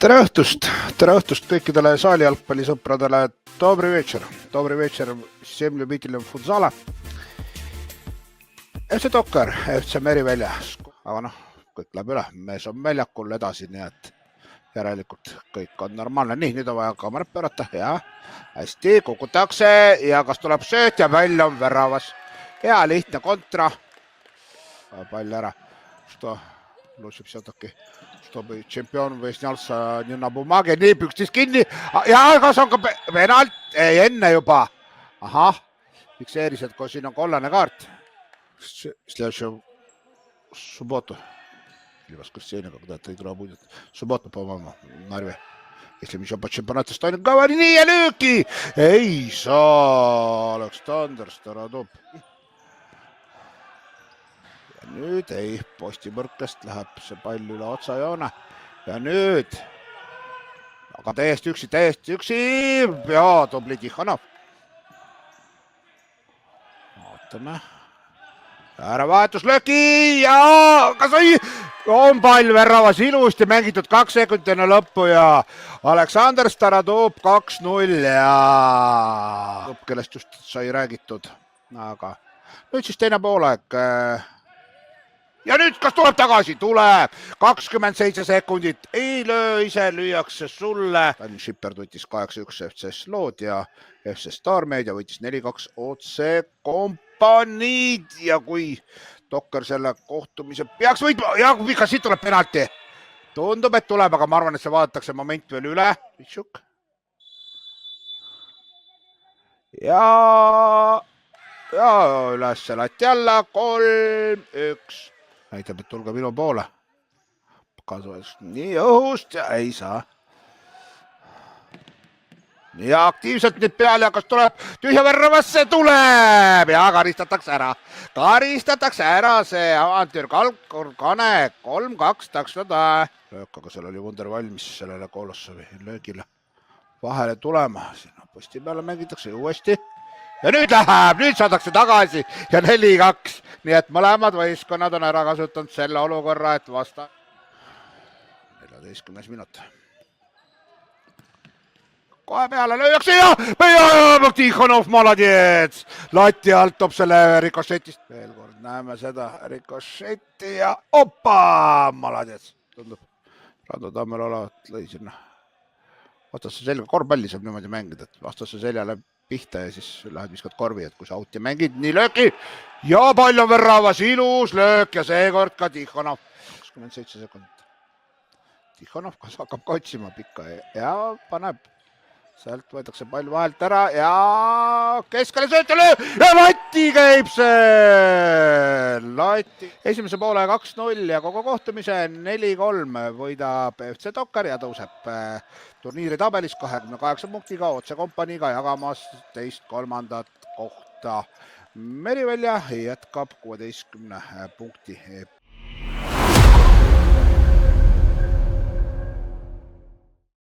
Tere õhtust kõikidele saali jalgpallisõpradele. Dobri večer всем любителям футзала. FC Dokker, FC Merivälja. Aga kõik läheb üle. Mees on väljakul edasi, nii et järelikult kõik on normaalne. Nii, nüüd on vaja kaamerat pöörata. Ja, hästi, kukutakse ja kas tuleb sööt ja välja on väravas. Ja lihtne kontra. Pall ära. Что лучше все-таки, чтобы чемпион выяснялся не на бумаге. Nii pükstis kinni. Ja kas on ka penalt? Ei, enne juba. Ahah, fikseeris, et kui siin on kollane kaart. Следующую субботу. Или воскресенье, когда ты игра будет. Субботу, по-моему, в Нарве. Если еще по чемпионату стоит. Говори, nii ja lüüki! Ei saa. Aleksander Staradub. Ja nüüd ei, postimõrkest läheb see pall üle otsajoone. Ja nüüd. Aga täiesti üksi. Ja tubli Tihhanov. Vaatame. Ära vahetuslööki ja kas on pall väravas ilusti mängitud 2 sekundit enne lõppu ja Aleksander Staradub 2-0 ja kellest just sai räägitud. Aga nüüd siis teine poolaeg. Ja nüüd kas tuleb tagasi? Tuleb 27 sekundit. Ei löö, ise lüüakse sulle. Tallinn Shipper võttis 8-1 FC Slood ja FC Star Media võttis 4-2 otse kompaniid. Ja kui Dokker selle kohtumise peaks võitma, ja kas siit tuleb penalti? Tundub, et tuleb, aga ma arvan, et see vaadatakse moment veel üle. Ja üles lati alla 3-1. Näitab, et tulge minu poole. Nii õhust ja ei saa. Nii aktiivselt nüüd peale ja kas tuleb tühja väravasse? Tuleb ja karistatakse ära see avantüür Kane 3-2 takstada. Löök, aga seal oli Wunder valmis sellele Kolossovi löögile vahele tulema. Sinna posti peale mängitakse uuesti. Ja nüüd läheb, nüüd saadakse tagasi ja 4-2. Nii et mõlemad võistkonnad on ära kasutanud selle olukorra, et vasta 14. minut. Kohe peale lööakse ja Tihhanov maladjets. Lati alt toob selle rikošetist. Veel kord näeme seda rikošetti ja opa, maladjets. Tundub Rado Tammel olevat lõi sinna. Vastase selga korvpalli saab niimoodi mängida, et vastase seljale pihta ja siis lähed viskad korvi, et kui sa auti mängid, nii lööki ja pall on väravas, ilus löök ja seekord ka Tihhanov. 27 sekundit. Tihhanov kas hakkab ka otsima pikka ja paneb. Sealt võetakse pall vahelt ära ja keskele söötele ja Lati käib see. Lati. Esimese poole 2-0 ja kogu kohtumise 4-3 võidab FC Dokker ja tõuseb turniiri tabelis 28 punktiga otse kompaniiga jagamas 2.3. kohta. Merivälja jätkab 16 punkti